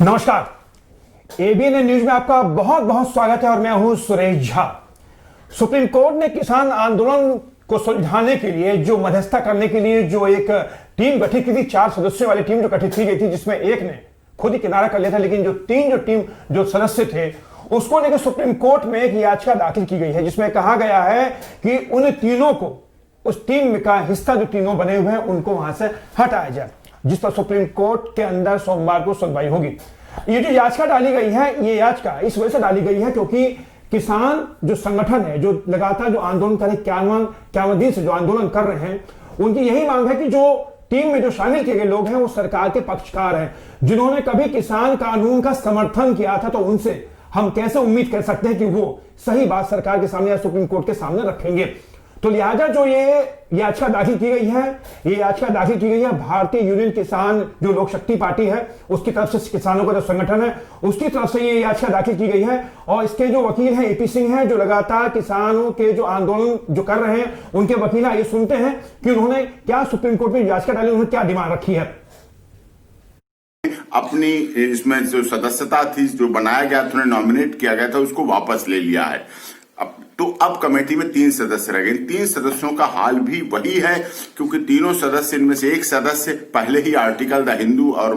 नमस्कार, ABN news में आपका बहुत बहुत स्वागत है और मैं हूं सुरेश झा। सुप्रीम कोर्ट ने किसान आंदोलन को सुलझाने के लिए जो मध्यस्थता करने के लिए जो एक टीम गठित की थी, 4 सदस्यों वाली टीम जो गठित की गई थी, जिसमें एक ने खुद ही किनारा कर लिया था, लेकिन जो टीम जो सदस्य थे उसको लेकर सुप्रीम कोर्ट में एक याचिका दाखिल की गई है, जिसमें कहा गया है कि उन तीनों को, उस टीम का हिस्सा जो तीनों बने हुए हैं उनको वहां से हटाया जाए, जिस पर सुप्रीम कोर्ट के अंदर सोमवार को सुनवाई होगी। ये जो याचिका डाली गई है, ये याचिका इस वजह से डाली गई है क्योंकि किसान जो संगठन है, जो लगातार जो आंदोलन कर रहे, 51 दिन से जो आंदोलन कर रहे हैं, उनकी यही मांग है कि जो टीम में जो शामिल किए गए लोग हैं वो सरकार के पक्षकार हैं, जिन्होंने कभी किसान कानून का समर्थन किया था, तो उनसे हम कैसे उम्मीद कर सकते हैं कि वो सही बात सरकार के सामने या सुप्रीम कोर्ट के सामने रखेंगे। तो लिहाजा जो ये याचिका दाखिल की गई है, ये याचिका दाखिल की गई है भारतीय यूनियन किसान जो लोक शक्ति पार्टी है उसकी तरफ से, किसानों का जो संगठन है उसकी तरफ से ये याचिका दाखिल की गई है। और इसके जो वकील हैं एपी सिंह हैं, जो लगातार किसानों के जो आंदोलन जो कर रहे हैं उनके वकील हैं। ये सुनते हैं कि उन्होंने क्या सुप्रीम कोर्ट में याचिका डाली, उन्होंने क्या डिमांड रखी है। अपनी इसमें जो सदस्यता थी, जो बनाया गया था, उन्हें नॉमिनेट किया गया था, उसको वापस ले लिया है। अब कमेटी में 3 सदस्य रह गए। 3 सदस्यों का हाल भी वही है, क्योंकि तीनों सदस्य, इनमें से एक सदस्य पहले ही आर्टिकल द हिंदू और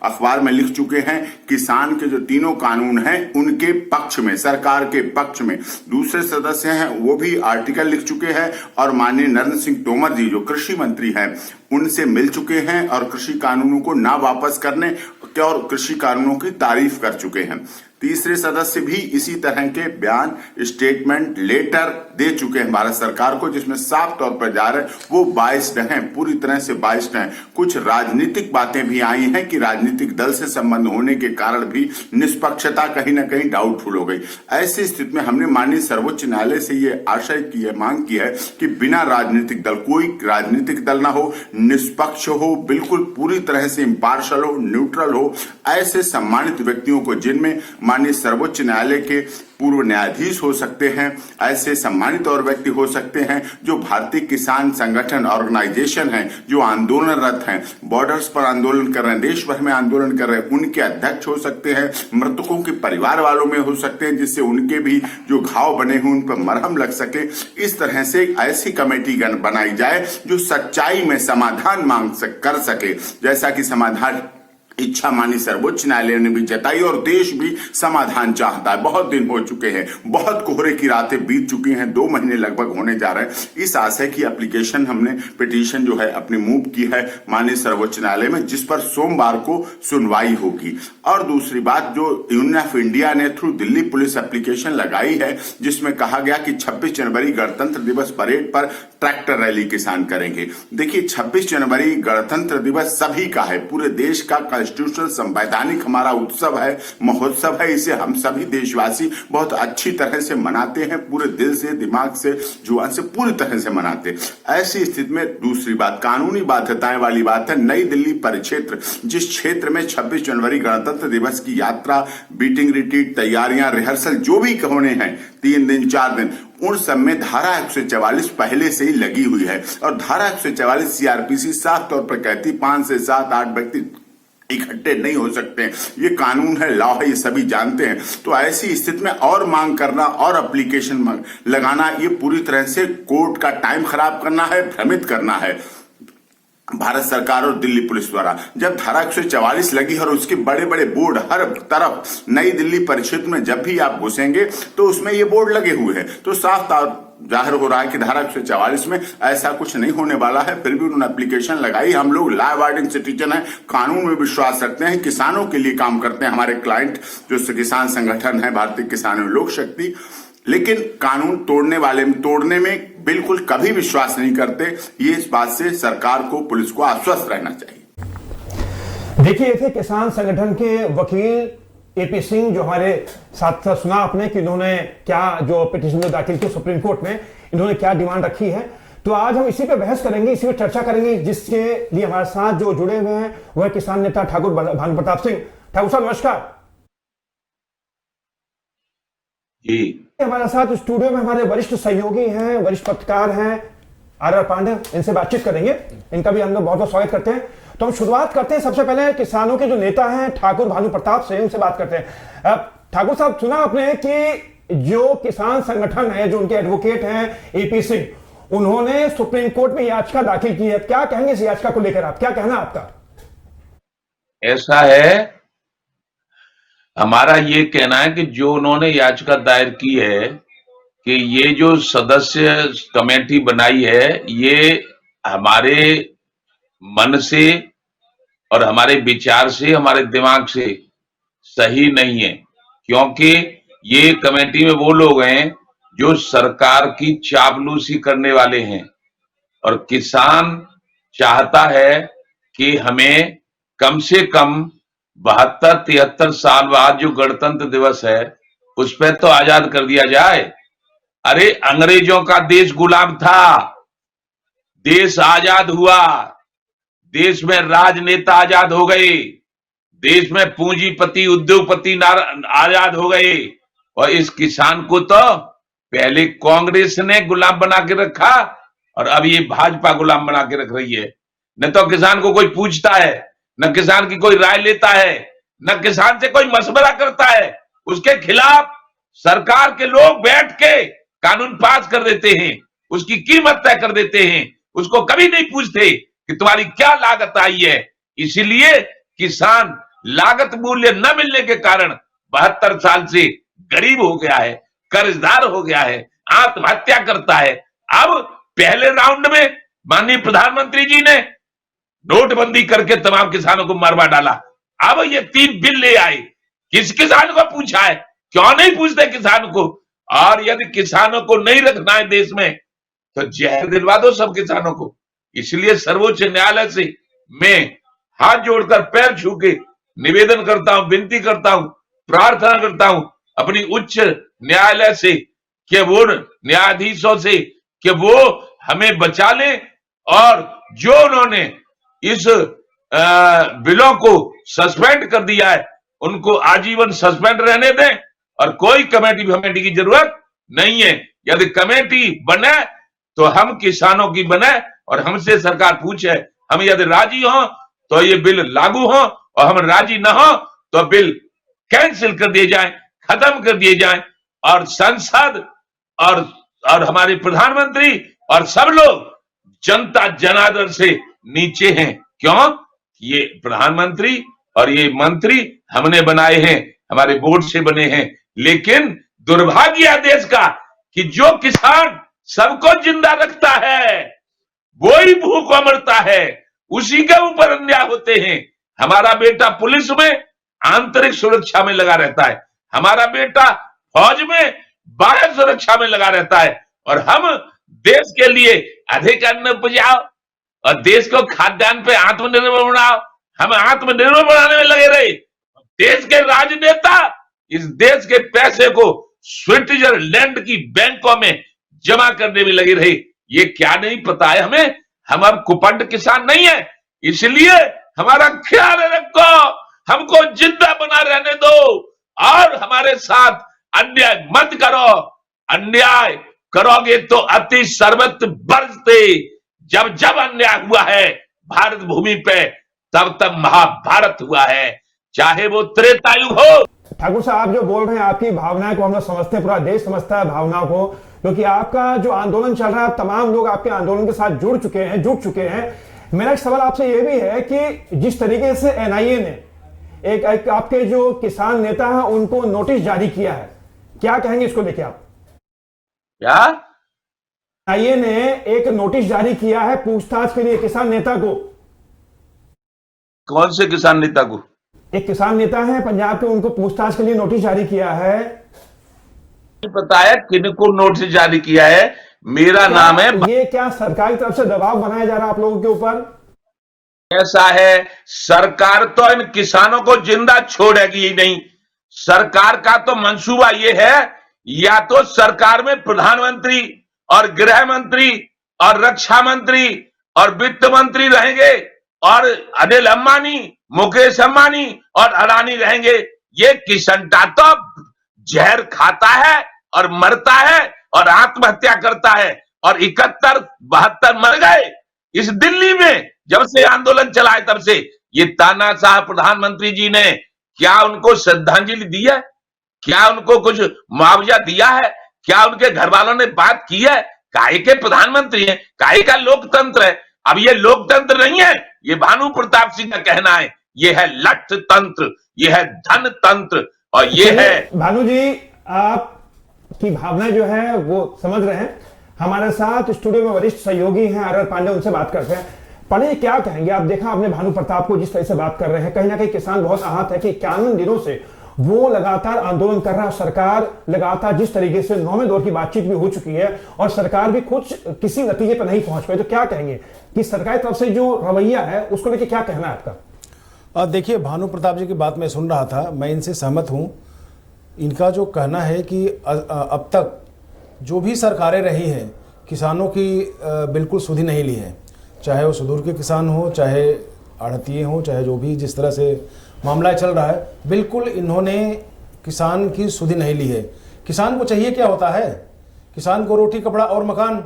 अखबार में लिख चुके हैं किसान के जो तीनों कानून हैं उनके पक्ष में, सरकार के पक्ष में। दूसरे सदस्य हैं वो भी आर्टिकल लिख चुके हैं और माननीय नरेंद्र सिंह तोमर जी जो कृषि मंत्री हैं उनसे मिल चुके हैं और कृषि कानूनों को ना वापस करने और कृषि कानूनों की तारीफ कर चुके हैं। तीसरे सदस्य भी इसी तरह के बयान, स्टेटमेंट, लेटर दे चुके हैं भारत सरकार को, जिसमें साफ तौर पर जा रहे हैं वो बाइस्ड हैं, पूरी तरह से बाइस्ड हैं। कुछ राजनीतिक बातें भी आई हैं कि राजनीतिक दल से संबंध होने के कारण भी निष्पक्षता कहीं ना कहीं डाउटफुल हो गई। ऐसी स्थिति में हमने माननीय सर्वोच्च न्यायालय से ये आशय की है, मांग की है कि बिना राजनीतिक दल, कोई राजनीतिक दल ना हो, निष्पक्ष हो, बिल्कुल पूरी तरह से इम्पार्शल हो, न्यूट्रल हो, ऐसे सम्मानित व्यक्तियों को, जिनमें माननीय सर्वोच्च न्यायालय के पूर्व न्यायाधीश हो सकते हैं, ऐसे सम्मानित और व्यक्ति हो सकते हैं जो भारतीय किसान संगठन ऑर्गेनाइजेशन हैं, जो आंदोलनरत हैं, बॉर्डर्स पर आंदोलन कर रहे हैं, देश भर में आंदोलन कर रहे हैं, उनके अध्यक्ष हो सकते हैं, मृतकों के परिवार वालों में हो सकते हैं, जिससे उनके भी जो घाव बने हुए उन पर मरहम लग सके। इस तरह से ऐसी कमेटी बनाई जाए जो सच्चाई में समाधान कर सके, जैसा कि समाधान इच्छा मानी सर्वोच्च न्यायालय ने भी जताई और देश भी समाधान चाहता है। बहुत दिन हो चुके हैं, बहुत कोहरे की रातें बीत चुकी हैं, 2 महीने लगभग होने जा रहे हैं। इस आशय की एप्लीकेशन हमने, पिटीशन जो है अपनी मूव की है माननीय सर्वोच्च न्यायालय में, जिस पर सोमवार को सुनवाई होगी। और दूसरी बात, जो यूनियन ऑफ इंडिया ने थ्रू दिल्ली पुलिस एप्लीकेशन लगाई है, जिसमें कहा गया कि 26 जनवरी गणतंत्र दिवस परेड पर ट्रैक्टर रैली किसान करेंगे। देखिए, 26 जनवरी गणतंत्र दिवस सभी का है, पूरे देश का कॉन्स्टिट्यूशनल संवैधानिक हमारा उत्सव है, महोत्सव है। इसे हम सभी देशवासी बहुत अच्छी तरह से मनाते हैं, पूरे दिल से, दिमाग से, जुबान से, पूरी तरह से मनाते हैं। ऐसी स्थिति में दूसरी बात, कानूनी बाध्यताएं वाली बात है। नई दिल्ली परिक्षेत्र, जिस क्षेत्र में 26 जनवरी गणतंत्र दिवस की यात्रा, बीटिंग रिट्रीट, तैयारियां, रिहर्सल जो भी होने हैं, 3 दिन 4 दिन, उन सब में धारा 144 पहले से ही लगी हुई है। और धारा 144 सीआरपीसी साफ तौर पर कहती 5 से 7 8 व्यक्ति इकट्ठे नहीं हो सकते। ये कानून है, लॉ है, ये सभी जानते हैं। तो ऐसी स्थिति में और मांग करना और एप्लीकेशन लगाना, ये पूरी तरह से कोर्ट का टाइम खराब करना है, भ्रमित करना है भारत सरकार और दिल्ली पुलिस द्वारा। जब धारा 144 लगी और उसके बड़े बड़े बोर्ड हर तरफ, नई दिल्ली परिक्षेत्र में जब भी आप घुसेंगे तो उसमें ये बोर्ड लगे हुए हैं, तो साफ जाहिर हो रहा है कि धारा 144 में ऐसा कुछ नहीं होने वाला है। फिर भी उन्होंने एप्लीकेशन लगाई। हम लोग लॉ अबाइडिंग सिटीजन है, कानून में विश्वास रखते हैं, किसानों के लिए काम करते हैं। हमारे क्लाइंट जो किसान संगठन है भारतीय किसान लोक शक्ति, लेकिन कानून तोड़ने में बिल्कुल कभी विश्वास नहीं करते। ये इस बात से सरकार को, पुलिस को आश्वस्त रहना चाहिए। देखिए, ये थे किसान संगठन के वकील एपी सिंह, जो हमारे साथ सुना आपने कि इन्होंने क्या जो पिटीशन जो दाखिल की सुप्रीम कोर्ट में, इन्होंने क्या डिमांड रखी है। तो आज हम इसी पे बहस करेंगे, इसी पे चर्चा करेंगे, जिसके लिए हमारे साथ जो जुड़े हुए हैं वह किसान नेता ठाकुर भानु प्रताप सिंह। ठाकुर साहब नमस्कार जी। हमारे साथ स्टूडियो में हमारे वरिष्ठ सहयोगी हैं, वरिष्ठ पत्रकार हैं आर पांडे, इनसे बातचीत करेंगे। इनका भी हम लोग बहुत बहुत स्वागत करते हैं। तो हम शुरुआत करते हैं सबसे पहले किसानों के जो नेता हैं ठाकुर भानु प्रताप से, उनसे बात करते हैं। ठाकुर साहब, सुना आपने कि जो किसान संगठन है, जो उनके एडवोकेट हैं एपीसी, उन्होंने सुप्रीम कोर्ट में याचिका दाखिल की है। क्या कहेंगे इस याचिका को लेकर, आप क्या कहना आपका? ऐसा है, हमारा ये कहना है कि जो उन्होंने याचिका दायर की है कि ये जो सदस्य कमेटी बनाई है, ये हमारे मन से और हमारे विचार से, हमारे दिमाग से सही नहीं है, क्योंकि ये कमेटी में वो लोग हैं जो सरकार की चापलूसी करने वाले हैं। और किसान चाहता है कि हमें कम से कम 72-73 साल बाद जो गणतंत्र दिवस है उस पर तो आजाद कर दिया जाए। अरे अंग्रेजों का देश गुलाम था, देश आजाद हुआ, देश में राजनेता आजाद हो गए, देश में पूंजीपति उद्योगपति आजाद हो गए, और इस किसान को तो पहले कांग्रेस ने गुलाम बना के रखा और अब ये भाजपा गुलाम बना के रख रही है। न तो किसान को कोई पूछता है, न किसान की कोई राय लेता है, न किसान से कोई मशवरा करता है। उसके खिलाफ सरकार के लोग बैठ के कानून पास कर देते हैं, उसकी कीमत तय कर देते हैं, उसको कभी नहीं पूछते कि तुम्हारी क्या लागत आई है। इसीलिए किसान लागत मूल्य न मिलने के कारण 72 साल से गरीब हो गया है, कर्जदार हो गया है, आत्महत्या करता है। अब पहले राउंड में माननीय प्रधानमंत्री जी ने नोटबंदी करके तमाम किसानों को मरवा डाला। अब ये 3 बिल ले आए, किस किसान को पूछा है? क्यों नहीं पूछते किसान को? और यदि किसानों को नहीं रखना है देश में तो जहर दिलवा दो सब किसानों को। इसलिए सर्वोच्च न्यायालय से मैं हाथ जोड़कर पैर छू के निवेदन करता हूं, विनती करता हूं, प्रार्थना करता हूं अपनी उच्च न्यायालय से कि वो न्यायाधीशों से कि वो हमें बचा ले, और जो उन्होंने इस बिलों को सस्पेंड कर दिया है उनको आजीवन सस्पेंड रहने दें, और कोई कमेटी की जरूरत नहीं है। यदि कमेटी बने तो हम किसानों की बने और हमसे सरकार पूछे, हम यदि राजी हो तो ये बिल लागू हो, और हम राजी न हो तो बिल कैंसिल कर दिए जाए, खत्म कर दिए जाए, और संसद और हमारे प्रधानमंत्री और सब लोग जनता जनार्दन से नीचे हैं। क्यों? ये प्रधानमंत्री और ये मंत्री हमने बनाए हैं, हमारे वोट से बने हैं। लेकिन दुर्भाग्य है देश का कि जो किसान सबको जिंदा रखता है वो ही भूख मरता है, उसी के ऊपर अन्याय होते हैं। हमारा बेटा पुलिस में आंतरिक सुरक्षा में लगा रहता है, हमारा बेटा फौज में बाह्य सुरक्षा में लगा रहता है, और हम देश के लिए अधिक अन्न उपजाओ और देश को खाद्यान्न पे आत्मनिर्भर बनाओ, हम आत्मनिर्भर बनाने में लगे रहे। देश के राजनेता इस देश के पैसे को स्विट्जरलैंड की बैंकों में जमा करने में लगे रहे। ये क्या नहीं पता है हमें? हम अब कुपंड किसान नहीं है, इसलिए हमारा ख्याल रखो, हमको जिंदा बना रहने दो और हमारे साथ अन्याय मत करो। अन्याय करोगे तो अति सर्वत्र बरसते। जब जब अन्याय हुआ है भारत भूमि पे तब तब महाभारत हुआ है, चाहे वो त्रेता युग हो। ठाकुर साहब, आप जो बोल रहे हैं आपकी भावनाएं को हम लोग समझते हैं, पूरा देश समझता है भावनाओं को, क्योंकि आपका जो आंदोलन चल रहा है तमाम लोग आपके आंदोलन के साथ जुड़ चुके हैं। मेरा एक सवाल आपसे यह भी है कि जिस तरीके से एनआईए ने एक आपके जो किसान नेता हैं उनको नोटिस जारी किया है, क्या कहेंगे इसको लेके आप? क्या? एनआईए ने एक नोटिस जारी किया है पूछताछ के लिए किसान नेता को। कौन से किसान नेता को? एक किसान नेता है पंजाब के, उनको पूछताछ के लिए नोटिस जारी किया है। पता है किनको नोटिस जारी किया है? मेरा नाम है। ये क्या सरकार की तरफ से दबाव बनाया जा रहा है आप लोगों के ऊपर? ऐसा है, सरकार तो इन किसानों को जिंदा छोड़ेगी ही नहीं। सरकार का तो मंसूबा ये है, या तो सरकार में प्रधानमंत्री और गृह मंत्री और रक्षा मंत्री और वित्त मंत्री रहेंगे, और अनिल अंबानी, मुकेश अंबानी और अडानी रहेंगे। ये किसनटा तो जहर खाता है और मरता है और आत्महत्या करता है, और 71-72 मर गए। इस दिल्ली में जब से आंदोलन चला है तब से ये तानाशाह प्रधानमंत्री जी ने क्या उनको श्रद्धांजलि दी है? क्या उनको कुछ मुआवजा दिया है? क्या उनके घर वालों ने बात की है? काहे के प्रधानमंत्री हैं, काहे का लोकतंत्र है। अब ये लोकतंत्र नहीं है, ये भानु प्रताप सिंह का कहना है, ये है लठ तंत्र, ये है धन तंत्र और ये है। भानु जी, आपकी भावना जो है वो समझ रहे हैं। हमारे साथ स्टूडियो में वरिष्ठ सहयोगी हैं आर पांडे, उनसे बात करते हैं। पांडे, क्या कहेंगे आप? देखा आपने भानु प्रताप को जिस तरह से बात कर रहे हैं, कहीं ना कहीं किसान बहुत आहत है कि 51 दिनों से वो लगातार आंदोलन कर रहा है। सरकार लगातार जिस तरीके से 9वें दौर की बातचीत भी हो चुकी है और सरकार भी कुछ किसी नतीजे पर नहीं पहुंच पाई, तो क्या कहेंगे कि सरकार की तरफ से जो रवैया है उसको लेकर क्या कहना है आपका? देखिए, भानु प्रताप जी की बात मैं सुन रहा था, मैं इनसे सहमत हूं। इनका जो कहना है कि अब तक जो भी सरकारें रही हैं किसानों की बिल्कुल सुधि नहीं ली है, चाहे वो सुदूर के किसान हो, चाहे आढ़तिये हो, चाहे जो भी जिस तरह से मामला चल रहा है, बिल्कुल इन्होंने किसान की सुधि नहीं ली है। किसान को चाहिए क्या होता है? किसान को रोटी, कपड़ा और मकान।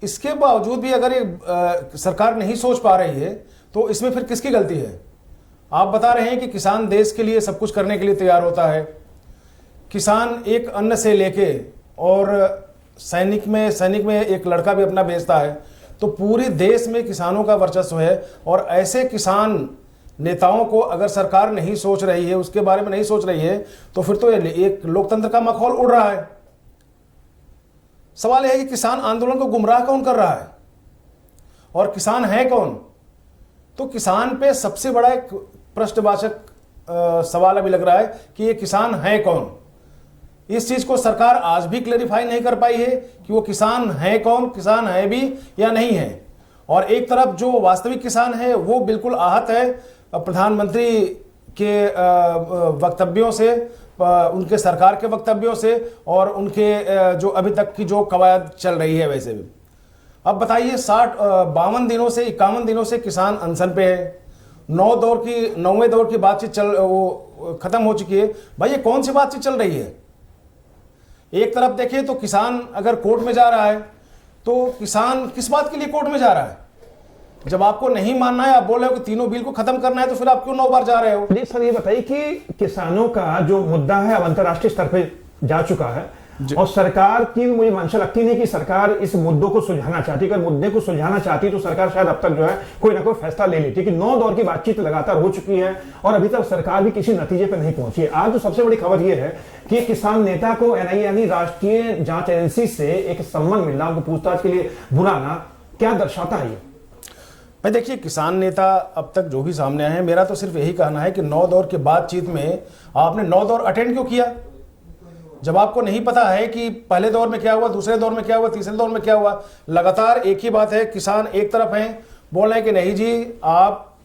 इसके बावजूद भी अगर ये सरकार नहीं सोच पा रही है तो इसमें फिर किसकी गलती है? आप बता रहे हैं कि किसान देश के लिए सब कुछ करने के लिए तैयार होता है। किसान एक अन्न से लेके और सैनिक में एक लड़का भी अपना बेचता है, तो पूरे देश में किसानों का वर्चस्व है। और ऐसे किसान नेताओं को अगर सरकार नहीं सोच रही है, उसके बारे में नहीं सोच रही है, तो फिर तो एक लोकतंत्र का मखौल उड़ रहा है। सवाल यह है कि किसान आंदोलन को गुमराह कौन कर रहा है और किसान है कौन? तो किसान पे सबसे बड़ा एक प्रश्नवाचक सवाल अभी लग रहा है कि ये किसान है कौन। इस चीज को सरकार आज भी क्लेरिफाई नहीं कर पाई है कि वो किसान है कौन, किसान है भी या नहीं है। और एक तरफ जो वास्तविक किसान है वो बिल्कुल आहत है प्रधानमंत्री के वक्तव्यों से, उनके सरकार के वक्तव्यों से और उनके जो अभी तक की जो कवायद चल रही है। वैसे भी अब बताइए, 52 दिनों से 51 दिनों से किसान अनशन पे है। 9वें दौर की बातचीत वो खत्म हो चुकी है। भाई, ये कौन सी बातचीत चल रही है? एक तरफ देखिए तो किसान अगर कोर्ट में जा रहा है तो किसान किस बात के लिए कोर्ट में जा रहा है? जब आपको नहीं मानना है, आप बोल रहे हो कि तीनों बिल को खत्म करना है, तो फिर आप क्यों 9 बार जा रहे हो? जी सर, ये बताइए कि किसानों का जो मुद्दा है अब अंतर्राष्ट्रीय स्तर पे जा चुका है और सरकार की मुझे मंशा लगती नहीं कि सरकार इस मुद्दों को सुलझाना चाहती। अगर मुद्दे को सुलझाना चाहती तो सरकार शायद अब तक जो है कोई ना कोई फैसला ले लेती, कि 9 दौर की बातचीत लगातार हो चुकी है और अभी तक सरकार भी किसी नतीजे पर नहीं पहुंची है। आज जो सबसे बड़ी खबर यह है कि किसान नेता को एनआईए यानी राष्ट्रीय जांच एजेंसी से एक सम्मान मिल रहा, उनको पूछताछ के लिए बुलाना, क्या दर्शाता है ये? भाई देखिए, किसान नेता अब तक जो भी सामने आए हैं, मेरा तो सिर्फ यही कहना है कि 9 दौर की बातचीत में आपने 9 दौर अटेंड क्यों किया? जब आपको नहीं पता है कि पहले दौर में क्या हुआ, दूसरे दौर में क्या हुआ, तीसरे दौर में क्या हुआ। लगातार एक ही बात है, किसान एक तरफ हैं, बोल रहे हैं कि नहीं जी, आप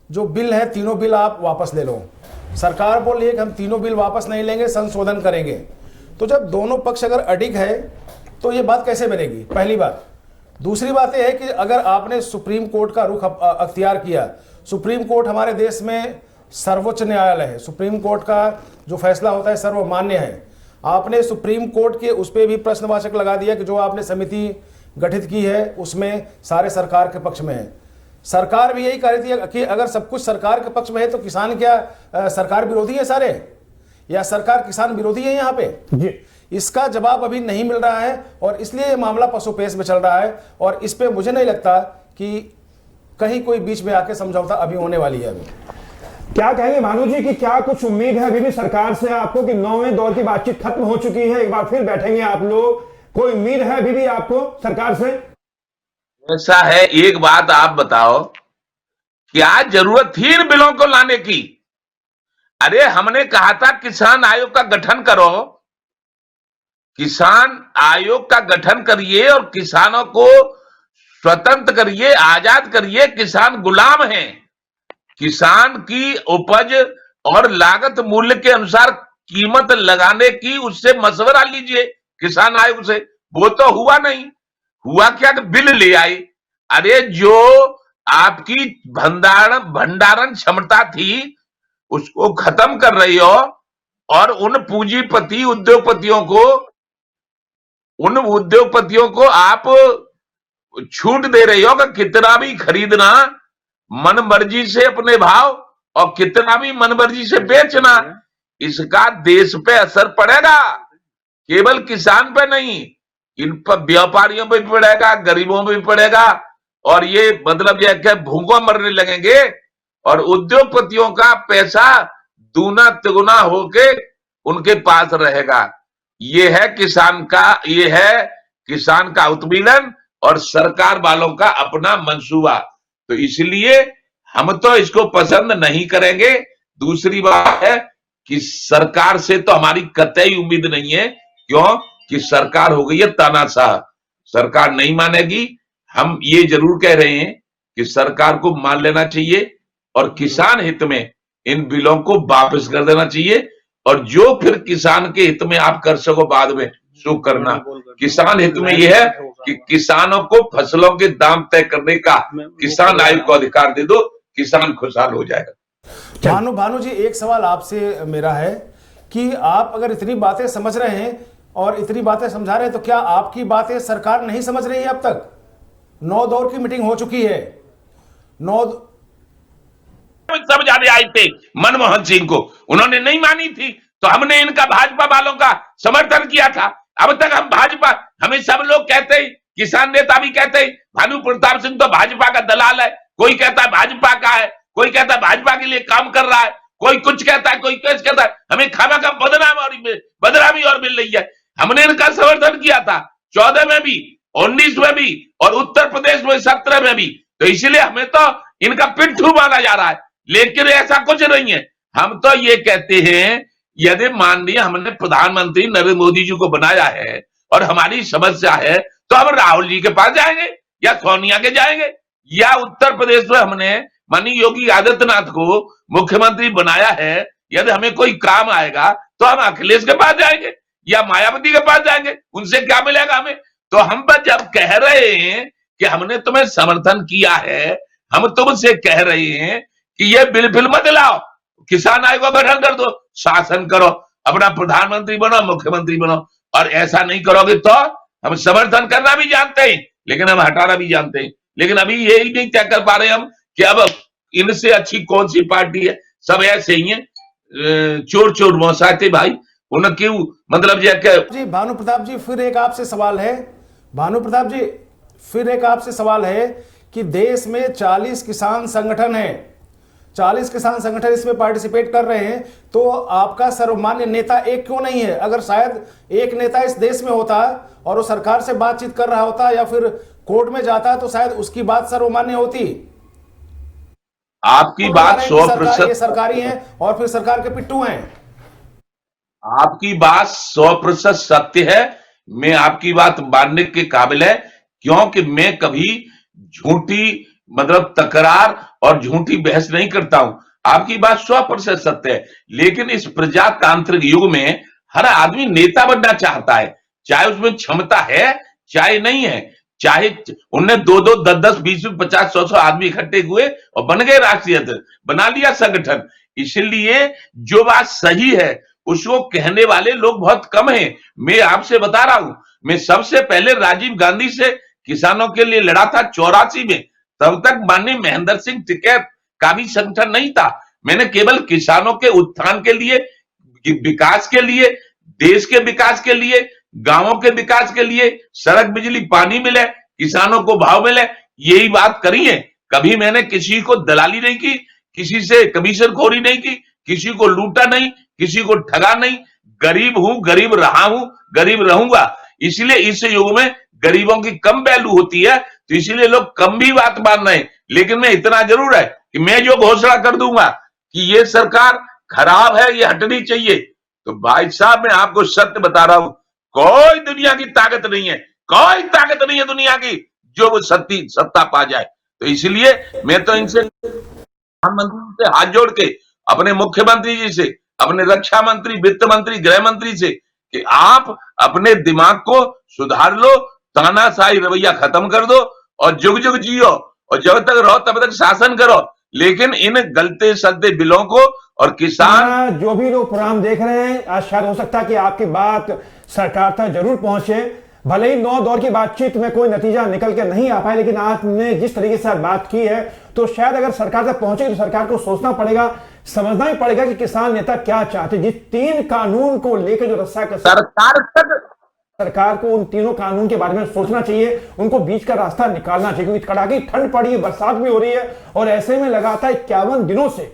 जो बिल है तीनों बिल आप वापस ले लो। सरकार बोल रही है कि हम तीनों बिल वापस नहीं लेंगे, संशोधन करेंगे। तो जब दोनों पक्ष अगर अडिग है तो ये बात कैसे बनेगी? पहली बात। दूसरी बात यह है कि अगर आपने सुप्रीम कोर्ट का रुख अख्तियार किया, सुप्रीम कोर्ट हमारे देश में सर्वोच्च न्यायालय है, सुप्रीम कोर्ट का जो फैसला होता है सर्वमान्य है। आपने सुप्रीम कोर्ट के उस पर भी प्रश्नवाचक लगा दिया कि जो आपने समिति गठित की है उसमें सारे सरकार के पक्ष में है। सरकार भी यही कह रही थी कि अगर सब कुछ सरकार के पक्ष में है तो किसान क्या सरकार विरोधी है सारे, या सरकार किसान विरोधी है यहाँ पे? जी, इसका जवाब अभी नहीं मिल रहा है और इसलिए ये मामला पसोपेश में चल रहा है। और इस पे मुझे नहीं लगता कि कहीं कोई बीच में आके समझौता अभी होने वाली है। अभी क्या कहेंगे भानु जी कि क्या कुछ उम्मीद है अभी भी सरकार से आपको कि 9वें दौर की बातचीत खत्म हो चुकी है, एक बार फिर बैठेंगे आप लोग? कोई उम्मीद है अभी भी आपको सरकार से? ऐसा है, एक बात आप बताओ, क्या जरूरत थी इन बिलों को लाने की? अरे हमने कहा था किसान आयोग का गठन करो, किसान आयोग का गठन करिए और किसानों को स्वतंत्र करिए, आजाद करिए। किसान गुलाम हैं। किसान की उपज और लागत मूल्य के अनुसार कीमत लगाने की उससे मशवरा लीजिए किसान आयोग से। वो तो हुआ नहीं। हुआ क्या कि बिल ले आई। अरे जो आपकी भंडारण क्षमता थी उसको खत्म कर रही हो और उन पूंजीपति उद्योगपतियों को आप छूट दे रही हो कि कितना भी खरीदना मन मर्जी से अपने भाव और कितना भी मन मर्जी से बेचना, इसका देश पे असर पड़ेगा, केवल किसान पे नहीं, इन पर व्यापारियों पे भी पड़ेगा, गरीबों पे भी पड़ेगा। और ये मतलब यह कि भूखों मरने लगेंगे और उद्योगपतियों का पैसा दूना तिगुना होके उनके पास रहेगा। ये है किसान का उत्पीड़न और सरकार वालों का अपना मंसूबा। तो इसलिए हम तो इसको पसंद नहीं करेंगे। दूसरी बात है कि सरकार से तो हमारी कतई उम्मीद नहीं है, क्यों कि सरकार हो गई है तानाशाह, सरकार नहीं मानेगी। हम ये जरूर कह रहे हैं कि सरकार को मान लेना चाहिए और किसान हित में इन बिलों को वापस कर देना चाहिए, और जो फिर किसान के हित में आप कर सको बाद में सो करना। किसान हित में यह है कि किसानों को फसलों के दाम तय करने का किसान आयोग को अधिकार दे दो, किसान खुशहाल हो जाएगा। भानु जी, एक सवाल आपसे मेरा है कि आप अगर इतनी बातें समझ रहे हैं और इतनी बातें समझा रहे हैं, तो क्या आपकी बातें सरकार नहीं समझ रही है? अब तक 9 दौर की मीटिंग हो चुकी है। समझाने आए थे मनमोहन सिंह को, उन्होंने नहीं मानी थी, तो हमने इनका भाजपा वालों का समर्थन किया था। अब तक हम भाजपा, हमें सब लोग कहते हैं, किसान नेता भी कहते हैं भानु प्रताप सिंह तो भाजपा का दलाल है, कोई कहता है भाजपा का है, कोई कहता है भाजपा के लिए काम कर रहा है, कोई कुछ कहता है, कोई कुछ कहता है। हमें खाना का बदनामी और मिल रही है। हमने इनका समर्थन किया था 14 में भी, 19 में भी और उत्तर प्रदेश में 17 में भी। तो इसलिए हमें तो इनका पिट्ठू माना जा रहा है, लेकिन ऐसा कुछ नहीं है। हम तो ये कहते हैं, यदि माननीय हमने प्रधानमंत्री नरेंद्र मोदी जी को बनाया है और हमारी समस्या है, तो हम राहुल जी के पास जाएंगे या सोनिया के जाएंगे, या उत्तर प्रदेश में हमने माननीय योगी आदित्यनाथ को मुख्यमंत्री बनाया है, यदि हमें कोई काम आएगा तो हम अखिलेश के पास जाएंगे या मायावती के पास जाएंगे। उनसे क्या मिलेगा हमें? तो हम बस जब कह रहे हैं कि हमने तुम्हें समर्थन किया है, हम तुमसे कह रहे हैं कि ये बिल मत लाओ, किसान आयोग का गठन कर दो, शासन करो, अपना प्रधानमंत्री बनो, मुख्यमंत्री बनो। और ऐसा नहीं करोगे तो हम समर्थन करना भी जानते हैं, लेकिन हम हटाना भी जानते हैं। लेकिन अभी यही नहीं तय कर पा रहे हम कि अब इनसे अच्छी कौन सी पार्टी है। सब ऐसे ही है, चोर मौसाते भाई, उन्हें क्यों मतलब जी। भानु प्रताप जी, फिर एक आपसे सवाल है। भानु प्रताप जी, फिर एक आपसे सवाल है कि देश में 40 किसान संगठन है, 40 किसान संगठन इसमें पार्टिसिपेट कर रहे हैं, तो आपका सर्वमान्य नेता एक क्यों नहीं है? अगर शायद एक नेता इस देश में होता और वो सरकार से बातचीत कर रहा होता या फिर कोर्ट में जाता, तो शायद उसकी बात सर्वमान्य होती। आपकी बात 100% सरकारी है और फिर सरकार के पिट्ठू हैं। आपकी बात 100% सत्य है। मैं आपकी बात मानने के काबिल है, क्योंकि मैं कभी झूठी मतलब तकरार और झूठी बहस नहीं करता हूं। आपकी बात 100% सत्य है, लेकिन इस प्रजातांत्रिक युग में हर आदमी नेता बनना चाहता है, चाहे उसमें क्षमता है चाहे नहीं है। चाहे उनने 2-2, 10-10, 20, 50, 100 आदमी इकट्ठे हुए और बन गए राष्ट्रीय अध्यक्ष, बना लिया संगठन। इसलिए जो बात सही है उसको कहने वाले लोग बहुत कम हैं। मैं आपसे बता रहा हूं, मैं सबसे पहले राजीव गांधी से किसानों के लिए लड़ा था 84 में। तब तक माननीय महेंद्र सिंह टिकैत का भी संगठन नहीं था। मैंने केवल किसानों के उत्थान के लिए, विकास के लिए, देश के विकास के लिए, गांवों के विकास के लिए, सड़क बिजली पानी मिले, किसानों को भाव मिले, यही बात करी है। कभी मैंने किसी को दलाली नहीं की, किसी से कमीशनखोरी नहीं की, किसी को लूटा नहीं, किसी को ठगा नहीं। गरीब हूं, गरीब रहा हूं, गरीब रहूंगा। इसलिए इस युग में गरीबों की कम वैल्यू होती है, तो इसीलिए लोग कम भी बात मान रहे हैं। लेकिन मैं इतना जरूर है कि मैं जो घोषणा कर दूंगा कि ये सरकार खराब है, ये हटनी चाहिए, तो भाई साहब मैं आपको सत्य बता रहा हूं, कोई दुनिया की ताकत नहीं है, कोई ताकत नहीं है दुनिया की जो वो सत्ता पा जाए। तो इसलिए मैं तो इनसे, प्रधानमंत्री से हाथ जोड़ के, अपने मुख्यमंत्री जी से, अपने रक्षा मंत्री, वित्त मंत्री, गृह मंत्री से, कि आप अपने दिमाग को सुधार लो, तानाशाही रवैया खत्म कर दो और जुग जुग जियो, और जब तक रहो तब तक शासन करो। लेकिन इन गलते सलते बिलों को और किसान, जो भी लोग प्रोग्राम देख रहे हैं, आज शायद हो सकता है कि आपकी बात सरकार तक जरूर पहुंचे, भले ही 9 दौर की बातचीत में कोई नतीजा निकल के नहीं आ पाए, लेकिन आपने जिस तरीके से बात की है तो शायद अगर सरकार तक पहुंचे तो सरकार को सोचना पड़ेगा, समझना ही पड़ेगा कि किसान नेता क्या चाहते। जिस 3 कानून को लेकर जो रस्सा का सरकार को उन तीनों कानून के बारे में सोचना चाहिए, उनको बीच का रास्ता निकालना चाहिए, क्योंकि कड़ाके की ठंड पड़ी है, बरसात भी हो रही है और ऐसे में लगातार 51 दिनों से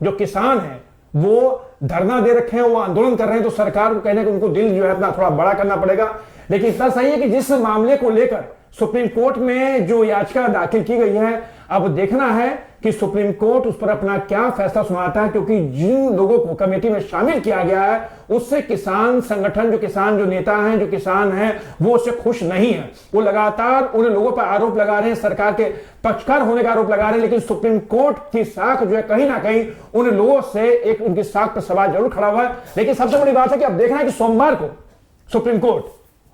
जो किसान है वो धरना दे रखे हैं, वो आंदोलन कर रहे हैं, तो सरकार को कहने कि उनको दिल जो है अपना थोड़ा बड़ा करना पड़ेगा। लेकिन इतना सही है कि जिस मामले को लेकर सुप्रीम कोर्ट में जो याचिका दाखिल की गई है, अब देखना है कि सुप्रीम कोर्ट उस पर अपना क्या फैसला सुनाता है, क्योंकि जिन लोगों को कमेटी में शामिल किया गया है उससे किसान संगठन, जो किसान जो नेता हैं, जो किसान हैं, वो उससे खुश नहीं है। वो लगातार उन लोगों पर आरोप लगा रहे हैं, सरकार के पक्षकार होने का आरोप लगा रहे हैं, लेकिन सुप्रीम कोर्ट की साख जो है कहीं ना कहीं उन लोगों से एक उनकी साख पर सवाल जरूर खड़ा हुआ है। लेकिन सबसे बड़ी बात है कि अब देखना है कि सोमवार को सुप्रीम कोर्ट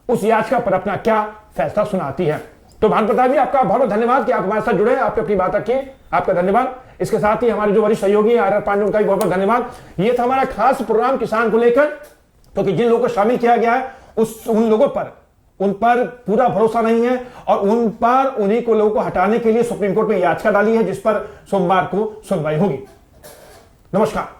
उस याचिका पर अपना क्या फैसला सुनाती है। तो भानु प्रताप जी, आपका बहुत बहुत धन्यवाद कि आप हमारे साथ जुड़े, आपने अपनी बात रखी, आपका धन्यवाद। इसके साथ ही हमारे जो वरिष्ठ सहयोगी आर पांडे, उनका भी बहुत बहुत धन्यवाद। ये था हमारा खास प्रोग्राम किसान को लेकर, क्योंकि जिन लोगों को शामिल किया गया है उन लोगों पर उन पर पूरा भरोसा नहीं है और उन पर उन्हीं को लोगों को हटाने के लिए सुप्रीम कोर्ट में याचिका डाली है, जिस पर सोमवार को सुनवाई होगी। नमस्कार।